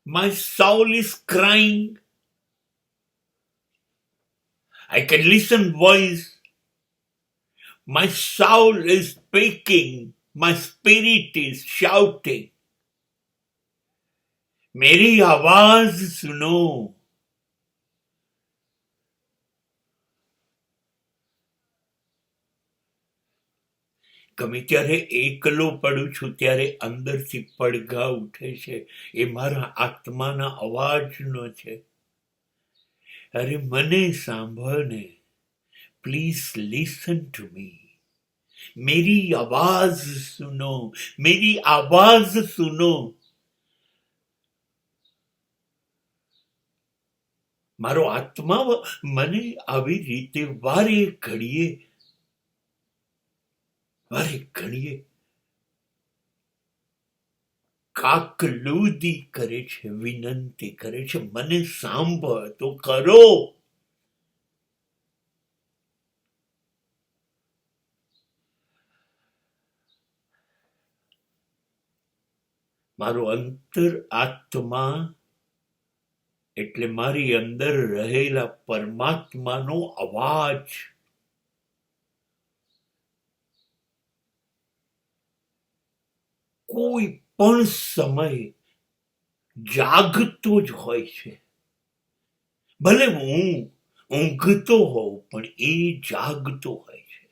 My soul is crying. I can listen voice. My soul is speaking. My spirit is shouting. मेरी आवाज सुनो. ગમે ત્યારે એકલો પડું છું ત્યારે અંદરથી પડઘા ઉઠે છે. એ મારા આત્માના અવાજનો છે. અરે મને સાંભળને. Please listen to me. मेरी आवाज सुनो. मेरी आवाज सुनो. મારો આત્મા મને આવી રીતે વારે ઘડીએ કાકલુદી કરે છે, વિનંતી કરે છે, મને સાંભળ તો કરો. મારો અંતર આત્મા એટલે મારી અંદર રહેલા પરમાત્માનો અવાજ. કોઈ પણ સમય જાગતો જ હોય છે. ભલે હું ઊંઘતો હોઉં પણ એ જાગતો હોય છે.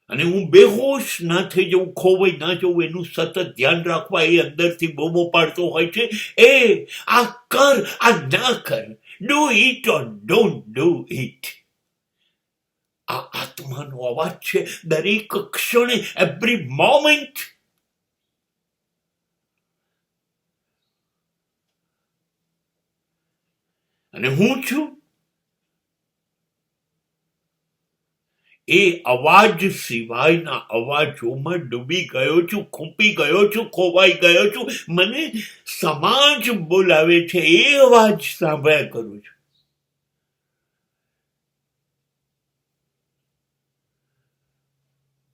અને હું બેહોશ ના થઈ જવું, ખોવાઈ ના જવું, એનું સતત ધ્યાન રાખવા એ અંદરથી બોબો પાડતો હોય છે. એ આ કર, આ ના કર, do it or don't do it. આ આત્માનો અવાજ છે. દરેક ક્ષણે, એવરી મોમેન્ટ. અને હું છું એ અવાજ સિવાયના અવાજોમાં ડૂબી ગયો છું, ખૂંપી ગયો છું, ખોવાઈ ગયો છું. મને સમાજ બોલાવે છે, એ અવાજ સાંભળ્યા કરું છું.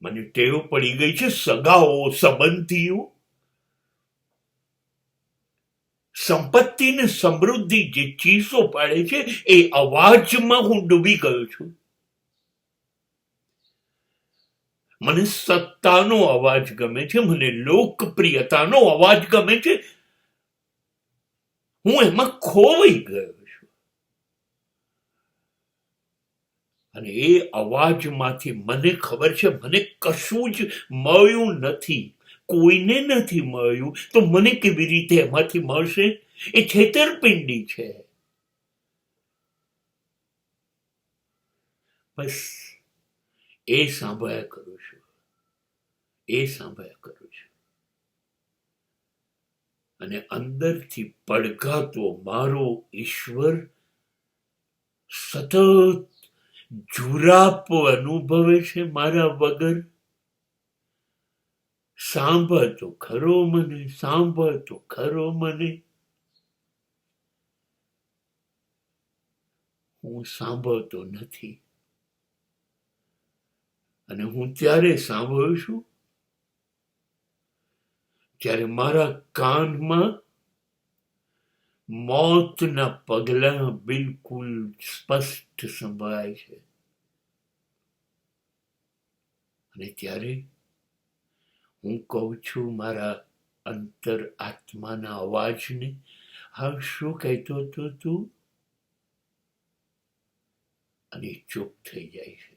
મને ટેવ પડી ગઈ છે સગાઓ, સંબંધીઓ, સંપત્તિ ને સમૃદ્ધિ જે ચીસો પાડે છે એ અવાજમાં હું ડૂબી ગયો છું. મને સત્તાનો અવાજ ગમે છે, મને લોકપ્રિયતાનો અવાજ ગમે છે. હું એમાં ખોવાઈ ગયો છું. અને એ અવાજમાંથી મને ખબર છે મને કશું જ મળ્યું નથી, કોઈને નથી મળ્યું, તો મને કેવી રીતે એમાંથી મળશે? એ છેતરપિંડી છે. બસ એ સાંભળ્યા કરું છું, એ સાંભળ્યા કરું છું. અને અંદરથી પડઘાતો મારો ઈશ્વર સતત જુરાપ અનુભવે છે મારા વગર. સાંભળ તો ખરો મને, સાંભળ તો ખરો મને. હું સાંભળતો નથી. અને હું ત્યારે સાંભળું છું જ્યારે મારા કાનમાં મોતના પગલા બિલકુલ સ્પષ્ટ સંભળાય છે. અને ત્યારે હું કહું છું મારા અંતર આત્માના અવાજને, હા શું કહેતો હતો તું? અને ચૂપ થઈ જાય છે.